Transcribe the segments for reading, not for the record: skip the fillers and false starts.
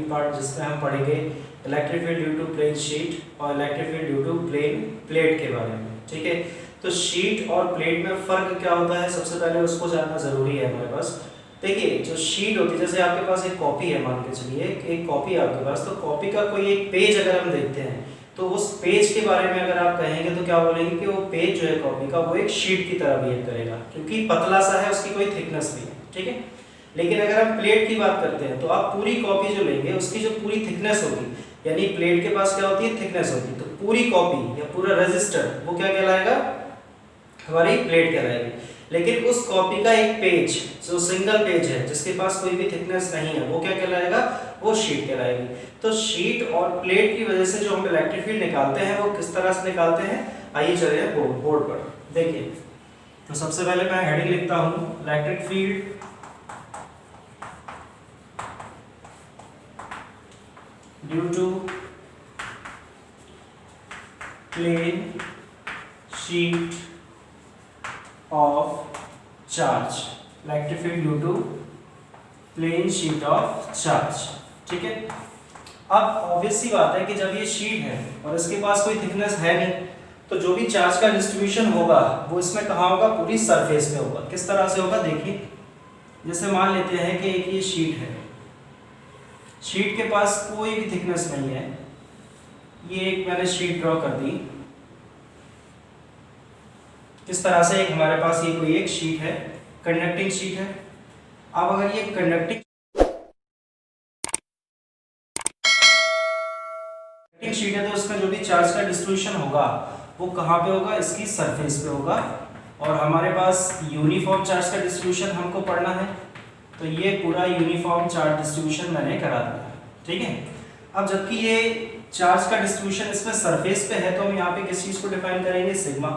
Part जिसमें हम पढ़ेंगे electric field due to plane sheet और electric field due to plane plate के बारे में। ठीक है, तो शीट और प्लेट में फ़र्क क्या होता है, सबसे पहले उसको जानना ज़रूरी है हमारे पास। देखिए जो शीट होती है, जैसे आपके पास एक कॉपी है, मान के चलिए एक कॉपी है आपके पास, तो कॉपी का कोई एक पेज अगर हम देखते हैं तो उस पेज के बारे में अगर आप कहेंगे तो क्या बोलेंगे कि वो पेज जो है कॉपी का वो एक शीट की तरह बिहेव करेगा, क्योंकि पतला सा है, उसकी कोई थिकनेस नहीं है। ठीक है, लेकिन अगर हम प्लेट की बात करते हैं तो आप पूरी कॉपी जो लेंगे उसकी जो पूरी थिकनेस होगी, यानी प्लेट के पास क्या होती है, थिकनेस होती है, तो पूरी कॉपी या पूरा रजिस्टर वो क्या कहलाएगा, हमारी प्लेट कहलाएगी। लेकिन उस कॉपी का एक पेज जो सिंगल पेज है जिसके पास कोई भी थिकनेस नहीं है वो क्या कहलाएगा, वो शीट कहलाएगी। तो शीट और प्लेट की वजह से जो हम इलेक्ट्रिक फील्ड निकालते हैं वो किस तरह से निकालते हैं, आइए चलिए बोर्ड पर देखिए। तो सबसे पहले मैं हेडिंग लिखता हूं, electric field due to plane sheet of charge, electric field due to plane sheet of charge. ठीक है, अब ऑब्वियस सी बात है कि जब ये शीट है और इसके पास कोई थिकनेस है नहीं, तो जो भी चार्ज का डिस्ट्रीब्यूशन होगा वो इसमें कहाँ होगा, पूरी सरफेस पे होगा। किस तरह से होगा, देखिए जैसे मान लेते हैं कि एक ये शीट है, शीट के पास कोई भी थिकनेस नहीं है, ये एक मैंने शीट ड्रॉ कर दी। इस तरह से एक हमारे पास ये कोई एक शीट है, कंडक्टिंग शीट है। अब अगर ये कंडक्टिंग शीट है तो इसमें जो भी चार्ज का डिस्ट्रीब्यूशन होगा वो कहाँ पे होगा, इसकी सरफेस पे होगा। और हमारे पास यूनिफॉर्म चार्ज का डिस्ट्रीब्यूशन हमको पढ़ना है, तो ये पूरा यूनिफॉर्म चार्ज डिस्ट्रीब्यूशन मैंने करा दिया। ठीक है, अब जबकि ये चार्ज का डिस्ट्रीब्यूशन इसमें सरफेस पे है तो हम यहाँ पे किस चीज को डिफाइन करेंगे, सिग्मा।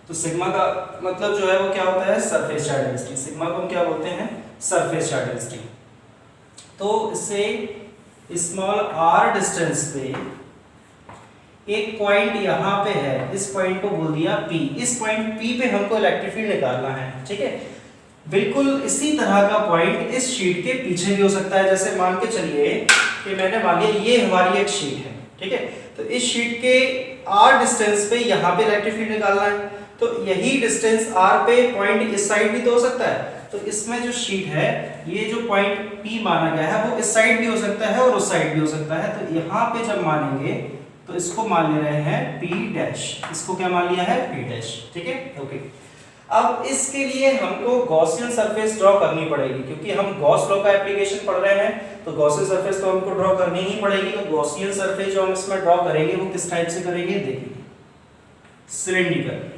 तो सिग्मा का मतलब जो है वो क्या होता है, सरफेस चार्ज डेंसिटी। सिग्मा को हम क्या बोलते हैं, सरफेस चार्ज डेंसिटी। तो इससे स्मॉल r डिस्टेंस पे एक पॉइंट यहाँ पे है, इस पॉइंट को बोल दिया P। इस पॉइंट P पे हमको इलेक्ट्रिक फील्ड निकालना है। ठीक है, बिल्कुल इसी तरह का पॉइंट इस शीट के पीछे भी हो सकता है। जैसे मान के चलिए कि मैंने मान लिया ये हमारी एक शीट है, ठीक है, तो इस शीट के r डिस्टेंस पे यहाँ पे इलेक्ट्रिक फील्ड निकालना है, तो यही डिस्टेंस r पे पॉइंट इस साइड भी तो हो सकता है। तो इसमें जो शीट है, ये जो पॉइंट P माना गया है वो इस साइड भी हो सकता है और उस साइड भी हो सकता है। तो यहाँ पे जब मानेंगे तो इसको मान ले रहे हैं P डैश, इसको क्या मान लिया है, P डैश। ठीक है, ओके। अब इसके लिए हमको गॉसियन सरफेस ड्रॉ करनी पड़ेगी, क्योंकि हम गॉस लॉ का एप्लीकेशन पढ़ रहे हैं, तो गॉसियन सरफेस तो हमको ड्रॉ करनी ही पड़ेगी। तो गॉसियन सरफेस जो हम इसमें ड्रॉ करेंगे वो किस टाइप से करेंगे, देखिए सिलिंड्रिकल।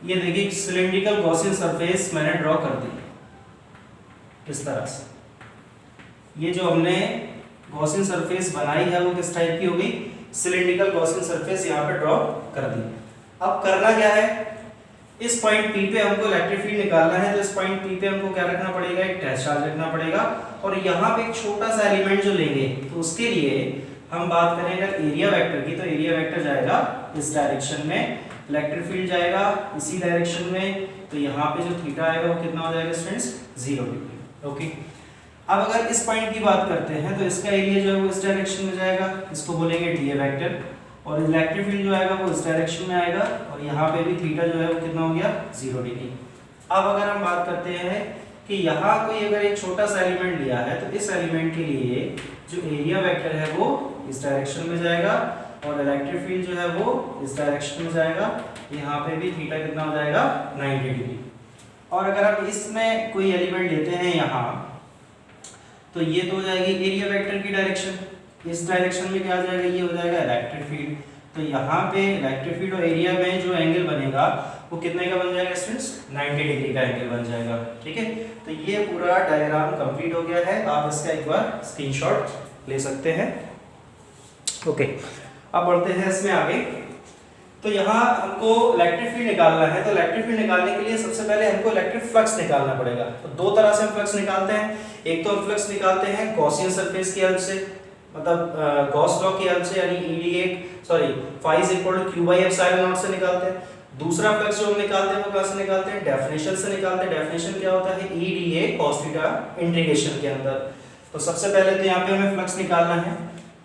ये देखिए सिलिंड्रिकल गॉसियन सरफेस मैंने ड्रॉ कर दी इस तरह से। ये जो हमने गॉसियन सरफेस बनाई है वो किस टाइप की होगी, सिलिंड्रिकल गॉसियन सरफेस यहाँ पे ड्रॉ कर दी। अब करना क्या है, इस पॉइंट P पे हमको इलेक्ट्रिक फील्ड निकालना है, तो इस पॉइंट P पे हमको क्या रखना पड़ेगा, एक टैच चार्ज रखना पड़ेगा। और यहाँ पे एक छोटा सा एलिमेंट जो लेंगे तो उसके लिए हम बात करें अगर एरिया वेक्टर की, तो एरिया वेक्टर जाएगा इस डायरेक्शन में, इलेक्ट्रिक फील्ड जाएगा इसी डायरेक्शन में, तो यहाँ पे जो थीटा आएगा वो कितना हो जाएगा स्टूडेंट्स, 0 डिग्री। ओके, अब अगर इस पॉइंट की बात करते हैं तो इसका एरिया जो है वो इस डायरेक्शन में जाएगा, इसको बोलेंगे डीए वेक्टर, और इलेक्ट्रिक फील्ड जो आएगा वो इस डायरेक्शन में आएगा, और यहाँ पे भी थीटा जो है वो कितना हो गया, 0 डिग्री। अब अगर हम बात करते हैं कि यहाँ कोई अगर एक छोटा सा एलिमेंट लिया है तो इस एलिमेंट के लिए जो एरिया वेक्टर है वो इस डायरेक्शन में जाएगा, और इलेक्ट्रिक फील्ड जो है वो इस डायरेक्शन में जाएगा, यहाँ पे भी थीटा कितना हो जाएगा, 90 डिग्री। और अगर हम इसमें कोई एलिमेंट लेते हैं यहाँ, तो ये तो हो जाएगी एरिया वेक्टर की डायरेक्शन, इस डायरेक्शन में क्या आ जाएगा, ये हो जाएगा इलेक्ट्रिक फील्ड। तो यहाँ पे इलेक्ट्रिक फील्ड और एरिया में जो एंगल बनेगा वो कितने का बन जाएगा स्टूडेंट्स, 90 डिग्री का एंगल बन जाएगा। ठीक है, तो ये पूरा डायग्राम कंप्लीट हो गया है, आप इसका एक बार स्क्रीनशॉट ले सकते हैं। ओके, अब बढ़ते हैं इसमें आगे। तो यहाँ हमको इलेक्ट्रिक फील्ड निकालना है, तो इलेक्ट्रिक फील्ड निकालने के लिए सबसे पहले हमको इलेक्ट्रिक फ्लक्स निकालना पड़ेगा। तो दो तरह से हम फ्लक्स निकालते हैं, एक तो हम फ्लक्स निकालते हैं गॉसियन सरफेस की हेल्प से, मतलब गॉस लॉ की हेल्प से, यानी phi is equal to q by epsilon naught से निकालते हैं। दूसरा फ्लक्स जो हम निकालते हैं वो कहाँ से निकालते हैं, डेफिनेशन से निकालते हैं। डेफिनेशन क्या होता है, E D A cos theta integration के अंदर। तो सबसे पहले तो यहाँ पे हमें फ्लक्स निकालना है।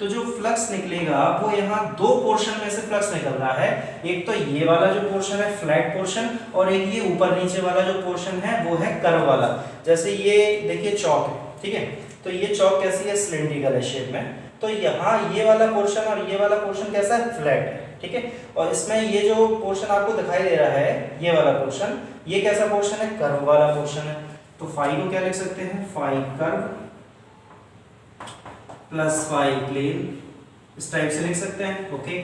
तो जो फ्लक्स निकलेगा वो यहाँ दो पोर्शन में से फ्लक्स निकल रहा है। एक तो ये वाला जो पोर्शन है फ्लैट पोर्शन, और एक ये ऊपर नीचे वाला जो पोर्शन है वो है कर्व वाला। जैसे ये देखिए चौक है, ठीक है, तो ये चौक कैसी है, सिलेंड्रिकल है शेप में। तो यहाँ ये वाला पोर्शन और ये वाला पोर्शन कैसा है, फ्लैट है, ठीक है। और इसमें ये जो पोर्शन आपको दिखाई दे रहा है, ये वाला पोर्शन, ये कैसा पोर्शन है, कर्व वाला पोर्शन है। तो फाई को क्या लिख सकते हैं, phi curve plus phi plane, इस टाइप से लिख सकते हैं। ओके,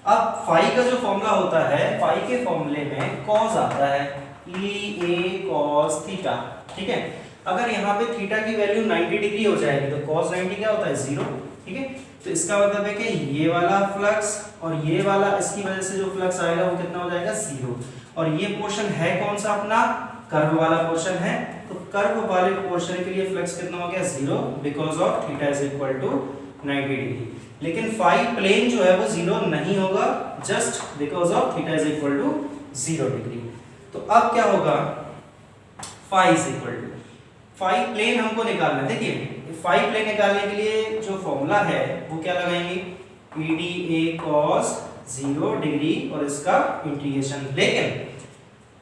अब फाई का जो फॉर्मूला होता है, फाई के फॉर्मूले में कॉस आता है, ई ए कॉस थीटा, ठीक है। अगर यहाँ पे थीटा की वैल्यू 90 डिग्री हो जाएगी तो कॉस 90 क्या होता है, 0, ठीक है। तो इसका मतलब है कि ये वाला फ्लक्स और ये वाला, इसकी वजह से जो फ्लक्स आएगा वो कितना हो जाएगा, 0। और ये पोर्शन है कौन सा, अपना कर्व वाला पोर्शन है। तो कर्व वाले पोर्शन के लिए फ्लक्स कितना हो गया, 0, because of theta is equal to 90 degree. लेकिन फाई प्लेन जो है वो 0 नहीं होगा, just because of theta is equal to 0 degree. तो अब क्या होगा, phi is equal to, phi plane हमको निकालना है। देखिए फाई प्लेन निकालने के लिए जो फॉर्मूला है वो क्या लगाएंगे, E D A cos 0 degree और इसका इंटीग्रेशन। लेकिन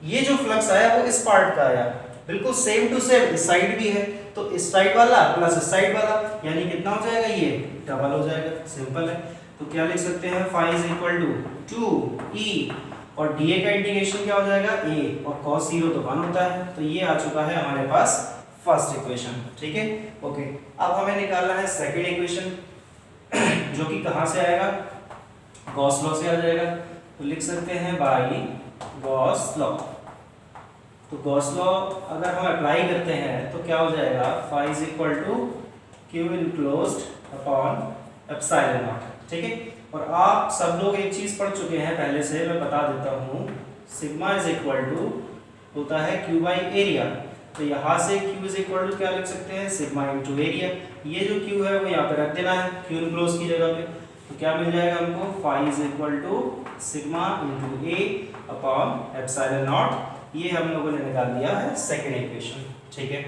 ये जो फ्लक्स आया वो इस पार्ट का आया, बिल्कुल सेम टू सेम, इस साइड भी है, तो इस साइड वाला प्लस इस साइड वाला, यानी कितना हो जाएगा, ये डबल हो जाएगा, सिंपल है। तो क्या लिख सकते हैं, phi is equal to 2e, और डीए का इंटीग्रेशन क्या हो जाएगा, a, और cos 0 तो 1 होता है। तो ये आ चुका है हमारे पास फर्स्ट इक्वेशन, ठीक है। ओके, अब हमें निकालना है सेकंड इक्वेशन, जो कि कहाँ से आएगा, गॉस लॉ से आ जाएगा। तो लिख सकते हैं बाई गॉस लॉ। तो गॉस लॉ अगर हम अप्लाई करते हैं तो क्या हो जाएगा, phi is equal to q enclosed upon epsilon naught, ठीक है। और आप सब लोग एक चीज पढ़ चुके हैं पहले से, मैं बता देता हूँ, सिग्मा इज इक्वल टू होता है क्यू बाई एरिया। तो यहाँ से क्यू इज इक्वल टू क्या लिख सकते हैं, सिग्मा इनटू एरिया। ये जो क्यू है वो यहाँ पे रख देना है क्यू इनक्लोज की जगह पे। तो क्या मिल जाएगा हमको, phi is equal to sigma into A upon epsilon naught. ये हम लोगों ने निकाल दिया है सेकंड इक्वेशन, ठीक है।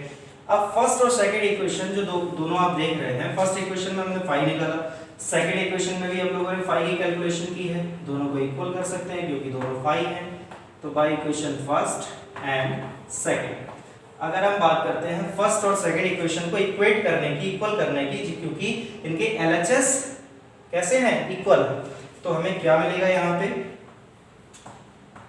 अब फर्स्ट और सेकंड इक्वेशन जो दोनों आप देख रहे हैं, फर्स्ट इक्वेशन में हमने फाई निकाला, सेकंड इक्वेशन में भी हम लोगों ने फाई की कैलकुलेशन की है। दोनों को इक्वल कर सकते हैं क्योंकि दोनों फाई हैं। तो by equation first and second, अगर हम बात करते हैं फर्स्ट और सेकंड इक्वेशन को इक्वेट करने की, इक्वल करने की, क्योंकि इनके एलएचएस कैसे हैं, इक्वल। तो हमें क्या मिलेगा यहाँ पे,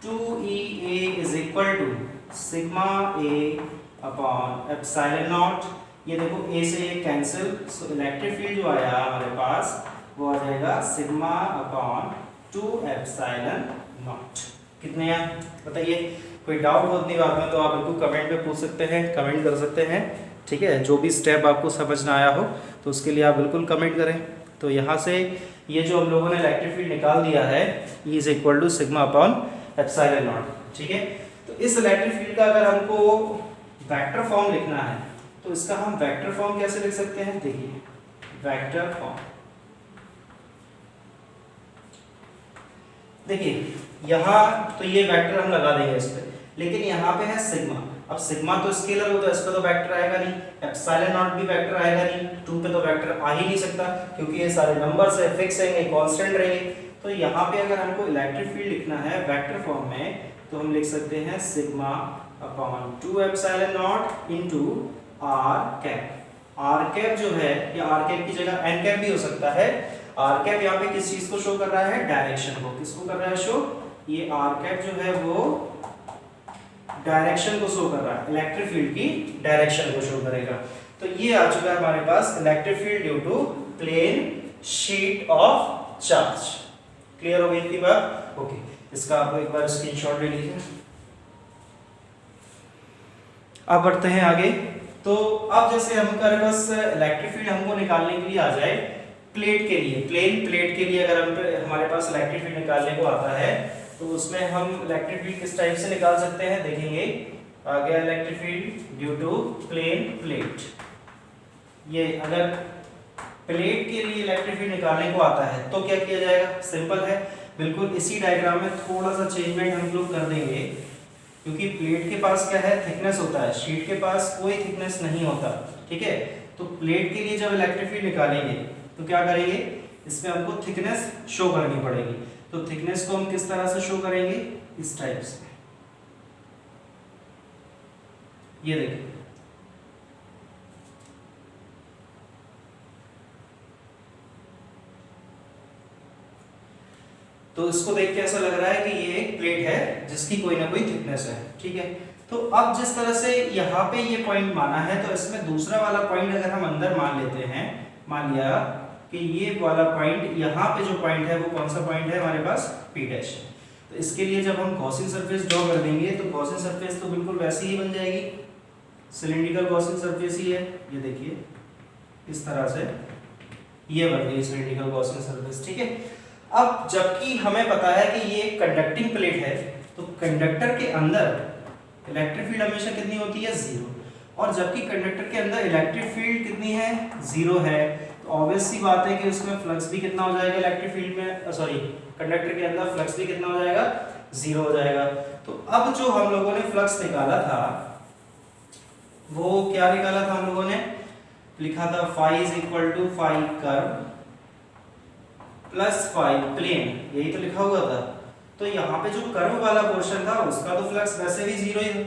2EA is equal to sigma A upon epsilon naught. ये देखो a से ये कैंसिल, सो इलेक्ट्रिक फील्ड जो आया हमारे पास वो आ जाएगा सिग्मा अपॉन 2 एप्सिलॉन नॉट। कितने हैं बताइए, कोई डाउट हो इतनी बात में तो आप बिल्कुल कमेंट में पूछ सकते हैं, कमेंट कर सकते हैं, ठीक है। जो भी स्टेप आपको समझ ना आया हो तो उसके लिए आप बिल्कुल कमेंट करें। तो यहाँ से ये जो हम लोगों ने इलेक्ट्रिक फील्ड निकाल दिया है, E is equal to sigma upon epsilon naught, ठीक है। तो इस इलेक्ट्रिक फील्ड का अगर हमको वेक्टर फॉर्म लिखना है तो इसका हम वेक्टर फॉर्म कैसे लिख सकते हैं, देखिए वेक्टर फॉर्म, देखिए यहाँ तो ये वेक्टर हम लगा देंगे इस पे, लेकिन यहाँ पे है सिग्मा। अब सिग्मा तो स्केलर होता है, इस पे तो वेक्टर आएगा नहीं, एप्सिलॉन नॉट भी वेक्टर आएगा नहीं, 2 पे तो वेक्टर आ ही नहीं सकता क्योंकि ये सारे नंबर्स है, फिक्स रहेंगे, कांस्टेंट रहेंगे। तो यहाँ पे अगर हमको इलेक्ट्रिक फील्ड लिखना है वेक्टर फॉर्म में तो हम लिख सकते हैं sigma upon 2 epsilon naught into R cap. R cap जो है, या आर कैप की जगह एन कैप भी हो सकता है। आर कैप यहाँ पे किस चीज को शो कर रहा है, डायरेक्शन को। किसको कर रहा है शो, ये आर कैप जो है वो डायरेक्शन को शो कर रहा है, इलेक्ट्रिक फील्ड की डायरेक्शन को शो करेगा। तो ये आ चुका है हमारे पास electric field due to plane sheet of charge. Clear हो गई थी बात, ओके। इसका आप एक बार स्क्रीनशॉट ले लीजिए। अब बढ़ते हैं आगे। तो अब जैसे हमारे पास इलेक्ट्रिक फील्ड हमको निकालने के लिए आ जाए प्लेट के लिए, प्लेन प्लेट के लिए अगर हमारे पास इलेक्ट्रिक फील्ड निकालने को आता है तो उसमें हम इलेक्ट्रिक फील्ड किस टाइप से निकाल सकते हैं, देखेंगे। आ गया electric field due to plane plate. ये अगर प्लेट के लिए इलेक्ट्रिक फील्ड निकालने को आता है तो क्या किया जाएगा, सिंपल है। बिल्कुल इसी डायग्राम में थोड़ा सा चेंजमेंट हम लोग कर देंगे, क्योंकि प्लेट के पास क्या है, थिकनेस होता है, शीट के पास कोई थिकनेस नहीं होता, ठीक है। तो प्लेट के लिए जब इलेक्ट्रिक फील्ड निकालेंगे तो क्या करेंगे, इसमें हमको थिकनेस शो करनी पड़ेगी। तो थिकनेस को हम किस तरह से शो करेंगे, इस टाइप से, ये देखिए। तो इसको देख के ऐसा लग रहा है कि ये एक प्लेट है जिसकी कोई ना कोई थिकनेस है, ठीक है। तो अब जिस तरह से यहाँ पे ये पॉइंट माना है, तो इसमें दूसरा वाला पॉइंट अगर हम अंदर मान लेते हैं, मान लिया कि ये वाला पॉइंट, यहाँ पे जो पॉइंट है वो कौन सा पॉइंट है हमारे पास, P डैश। तो इसके लिए जब हम गॉसियन सरफेस ड्रॉ कर देंगे तो गॉसियन सरफेस तो बिल्कुल वैसी ही बन जाएगी, सिलिंड्रिकल गॉसियन सरफेस ही है, ये देखिए इस तरह से ये बन गई सिलिंड्रिकल गॉसियन सरफेस, ठीक है। अब जबकि हमें पता है कि ये कंडक्टिंग प्लेट है, तो कंडक्टर के अंदर इलेक्ट्रिक फील्ड हमेशा कितनी होती है, 0। और जबकि कंडक्टर के अंदर इलेक्ट्रिक फील्ड कितनी है, 0 है, तो ऑब्वियस सी बात है कि उसमें फ्लक्स भी कितना हो जाएगा, इलेक्ट्रिक फील्ड में, सॉरी कंडक्टर के अंदर फ्लक्स भी कितना हो जाएगा, 0 हो जाएगा। तो अब जो हम लोगों ने फ्लक्स निकाला था, वो क्या निकाला था हम लोगों ने, लिखा था phi is equal to phi curve plus phi plane, यही तो लिखा हुआ था। तो यहाँ पे जो कर्व वाला पोर्शन था उसका तो फ्लक्स वैसे भी 0 ही था,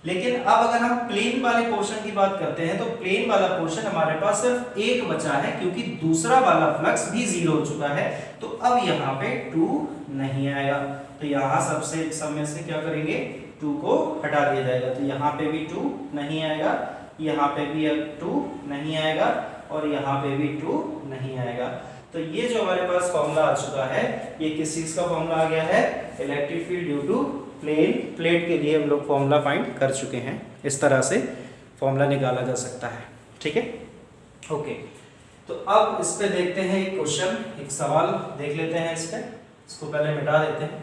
लेकिन अब अगर हम प्लेन वाले पोर्शन की बात करते हैं तो प्लेन वाला पोर्शन हमारे पास सिर्फ एक बचा है, क्योंकि दूसरा वाला फ्लक्स भी 0 हो चुका है। तो अब यहाँ पे 2 नहीं आएगा, तो यहाँ सबसे सब में से क्या करेंगे, 2 को हटा दिया जाएगा। तो यहाँ पे भी 2 नहीं आएगा, यहाँ पे भी 2 नहीं आएगा, और यहाँ पे भी 2 नहीं आएगा। तो ये जो हमारे पास फॉर्मूला आ चुका है, ये किस चीज का फॉर्मूला आ गया है, electric field due to plane plate के लिए हम लोग फॉर्मूला फाइंड कर चुके हैं। इस तरह से फॉर्मूला निकाला जा सकता है, ठीक है, ओके। तो अब इस पे देखते हैं एक क्वेश्चन, एक सवाल देख लेते हैं इस पे, इसको पहले मिटा देते हैं।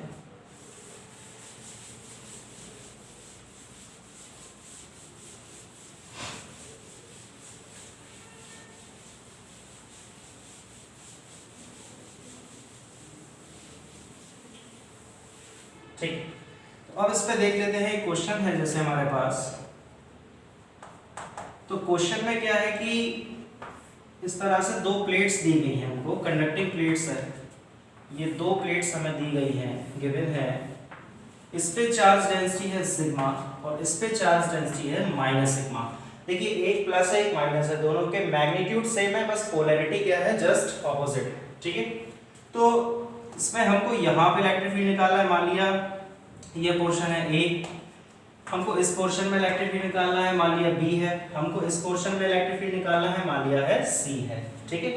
ठीक, तो अब इस पे देख लेते हैं, क्वेश्चन है जैसे हमारे पास। तो क्वेश्चन में क्या है कि इस तरह से 2 प्लेट्स दी गई हैं हमको, कंडक्टिंग प्लेट्स है, ये 2 प्लेट्स हमें दी गई हैं, गिवन है। इस पे चार्ज डेंसिटी है सिग्मा और इस पे चार्ज डेंसिटी है माइनस सिग्मा। देखिए एक प्लस है एक माइनस है, दोनों के मैग्नीट्यूड सेम है, बस पोलैरिटी क्या है, जस्ट ऑपोजिट, ठीक है। तो इसमें हमको यहाँ पे इलेक्ट्रिक फील्ड निकालना है, मान लिया ये पोर्शन है A, हमको इस पोर्शन में इलेक्ट्रिक फील्ड निकालना है, मान लिया B है, हमको इस पोर्शन में इलेक्ट्रिक फील्ड निकालना है, मान लिया है C है, ठीक है।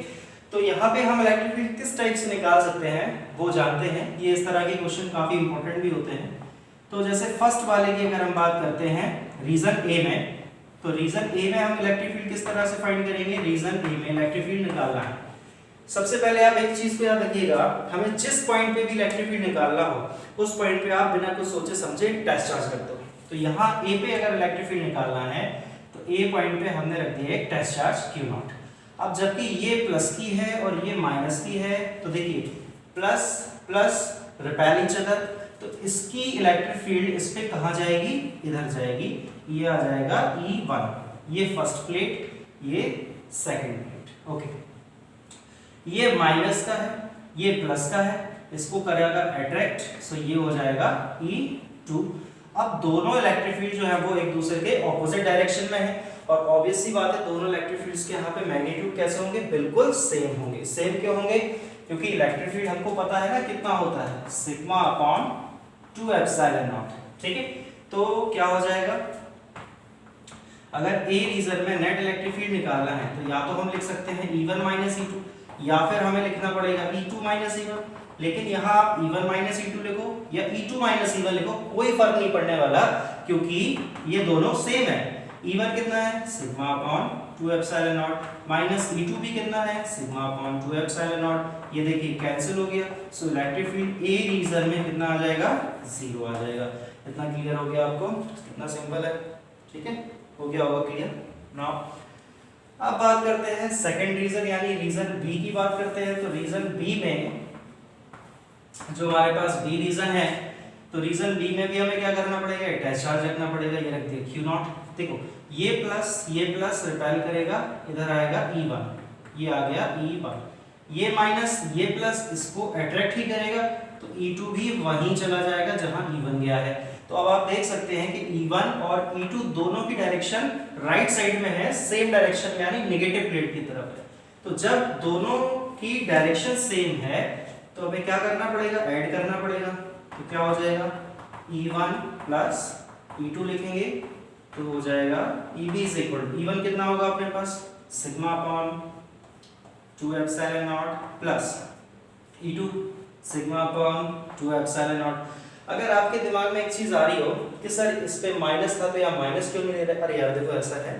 तो यहाँ पे हम इलेक्ट्रिक फील्ड किस टाइप से निकाल सकते हैं वो जानते हैं, ये इस तरह के क्वेश्चन काफी इंपॉर्टेंट भी होते हैं। तो जैसे फर्स्ट वाले की अगर हम बात करते हैं रीजन A में, तो रीजन A में हम इलेक्ट्रिक फील्ड किस तरह से फाइंड करेंगे, रीजन A में इलेक्ट्रिक फील्ड निकालना है। सबसे पहले आप एक चीज को याद रखिएगा, हमें जिस पॉइंट पे भी इलेक्ट्रिक फील्ड निकालना हो उस पॉइंट पे आप बिना कुछ सोचे समझे टेस्ट चार्ज रख दो। तो यहाँ A पे अगर इलेक्ट्रिक फील्ड निकालना है तो A पॉइंट पे हमने रख दिया एक टेस्ट चार्ज Q0। अब जबकि ये प्लस की है और ये माइनस की है, तो देखिए plus plus repel each other, तो इसकी इलेक्ट्रिक फील्ड इस पे कहाँ जाएगी, इधर जाएगी, ये आ जाएगा E1, ये फर्स्ट प्लेट, ये सेकंड प्लेट, ओके। ये माइनस का है, ये प्लस का है, इसको करेगा अट्रैक्ट, सो ये हो जाएगा E2। अब दोनों इलेक्ट्रिक फील्ड जो है वो एक दूसरे के ऑपोजिट डायरेक्शन में है, और ऑब्वियस सी बात है दोनों इलेक्ट्रिक फील्ड्स के यहाँ पे मैग्नीट्यूड कैसे होंगे, बिल्कुल सेम होंगे। सेम क्यों होंगे, क्योंकि इलेक्ट्रिक फील्ड हमको पता है ना कितना होता है, सिग्मा अपॉन 2 एप्सिलॉन नॉट, ठीक है। तो क्या हो जाएगा, अगर A रीजन में नेट इलेक्ट्रिक फील्ड निकालना है तो या तो हम लिख सकते हैं E1 माइनस E2, या फिर हमें लिखना पड़ेगा E2 माइनस E1। लेकिन यहाँ आप E1 माइनस E2 लिखो या E2 माइनस E1 लिखो, कोई फर्क नहीं पड़ने वाला, क्योंकि ये दोनों सेम है। E1 कितना है, sigma upon 2 epsilon not, minus E2 भी कितना है, सिग्मा अपॉन 2 एप्सिलॉन नॉट। ये देखिए कैंसिल हो गया, so electric field A region में कितना आ जाएगा, 0 आ जाएगा। इतना क्लियर हो गया आपको, कितना सिंपल है, ठीक है, हो गया होगा क्लियर। नाउ अब बात करते हैं सेकंड रीजन यानी रीजन बी की बात करते हैं। तो रीजन बी में जो हमारे पास बी रीजन है, तो रीजन बी में भी हमें क्या करना पड़ेगा, अटैच चार्ज रखना पड़ेगा। ये रख दिया Q नॉट। देखो ये प्लस रिपेल करेगा, इधर आएगा E1, ये आ गया E1। ये माइनस ये प्लस इसको अट्रैक्ट ही करेगा, तो E2 भी वहीं चला जाएगा जहां E1 गया है। तो अब आप देख सकते हैं कि E1 और E2 दोनों की डायरेक्शन राइट साइड में है, सेम डायरेक्शन में, यानी नेगेटिव प्लेट की तरफ है। तो जब दोनों की डायरेक्शन सेम है तो हमें क्या करना पड़ेगा, ऐड करना पड़ेगा। तो क्या हो जाएगा, E1 प्लस E2 लिखेंगे तो हो जाएगा EB is equal to E1 कितना होगा अपने पास, sigma upon 2 epsilon not plus E2 sigma upon 2 epsilon not. अगर आपके दिमाग में एक चीज आ रही हो कि सर इस पे माइनस था तो यहाँ माइनस क्यों नहीं ले रहे, अरे यार देखो ऐसा है,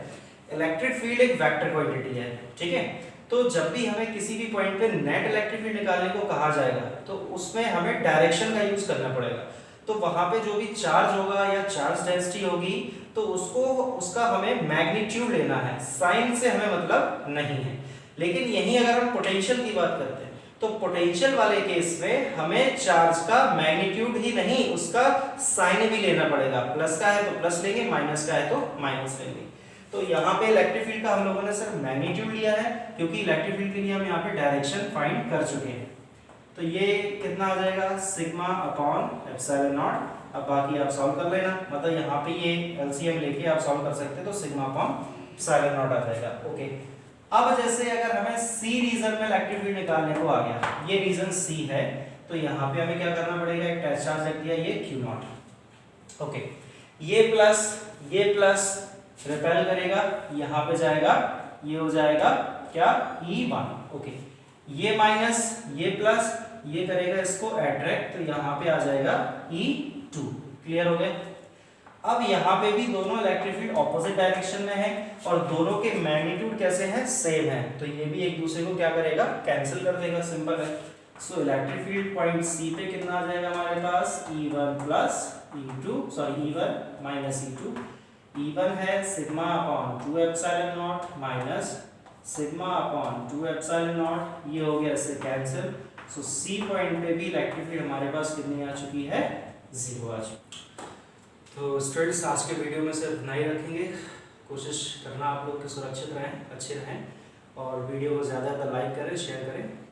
इलेक्ट्रिक फील्ड एक वेक्टर क्वांटिटी है, ठीक है। तो जब भी हमें किसी भी पॉइंट पे नेट इलेक्ट्रिक फील्ड निकालने को कहा जाएगा तो उसमें हमें डायरेक्शन का यूज करना पड़ेगा। तो वहां पे जो भी चार्ज होगा या चार्ज डेंसिटी होगी तो उसका हमें मैग्नीट्यूड लेना है, साइन से हमें मतलब नहीं है। लेकिन यहीं अगर हम पोटेंशियल की बात करते हैं तो पोटेंशियल वाले केस में हमें चार्ज का मैग्नीट्यूड ही नहीं, उसका साइन भी लेना पड़ेगा। प्लस का है तो प्लस लेंगे, माइनस का है तो माइनस लेंगे। तो यहाँ पे इलेक्ट्रिक फील्ड का हम लोगों ने सिर्फ मैग्नीट्यूड लिया है, क्योंकि इलेक्ट्रिक फील्ड के लिए हम यहाँ पे डायरेक्शन फाइंड कर चुके हैं। तो ये कितना आ जाएगा, सिग्मा अपॉन एप्सिलॉन नॉट। अब बाकी आप सॉल्व कर लेना, मतलब यहाँ पे ये एलसीएम लेके आप सॉल्व कर सकते हैं, तो सिग्मा अपॉन एप्सिलॉन नॉट आ जाएगा। ओके, अब जैसे अगर हमें सी रीजन में इलेक्ट्रिक फील्ड निकालने को आ गया, ये रीजन सी है, तो यहाँ पे हमें क्या करना पड़ेगा, एक अटैच चार्ज रख दिया, ये Q नॉट। ओके, ये प्लस रिपेल करेगा, यहाँ पे जाएगा, ये हो जाएगा क्या, E1। ओके, ये माइनस ये प्लस ये करेगा इसको अट्रैक्ट, तो यहाँ पे आ जाएगा E2। क्लियर हो गया। अब यहाँ पे भी दोनों इलेक्ट्रिक फील्ड ऑपोजिट डायरेक्शन में है और दोनों के मैग्नीट्यूड कैसे हैं, सेम है, तो ये भी एक दूसरे को क्या करेगा, कैंसिल कर देगा, सिंपल है। So electric field point C पे कितना आ जाएगा हमारे पास, E1 plus E2, sorry E1 minus E2। E1 है sigma upon 2 epsilon not minus sigma upon 2 epsilon naught, ये हो गया इससे कैंसिल। सो सी पॉइंट पे भी इलेक्ट्रिक फील्ड हमारे पास कितनी आ चुकी है, 0 आ चुकी। तो स्टूडेंट्स आज के वीडियो में सिर्फ इतना ही रखेंगे। कोशिश करना आप लोग के सुरक्षित रहें, अच्छे रहें, और वीडियो को ज़्यादा लाइक करें, शेयर करें।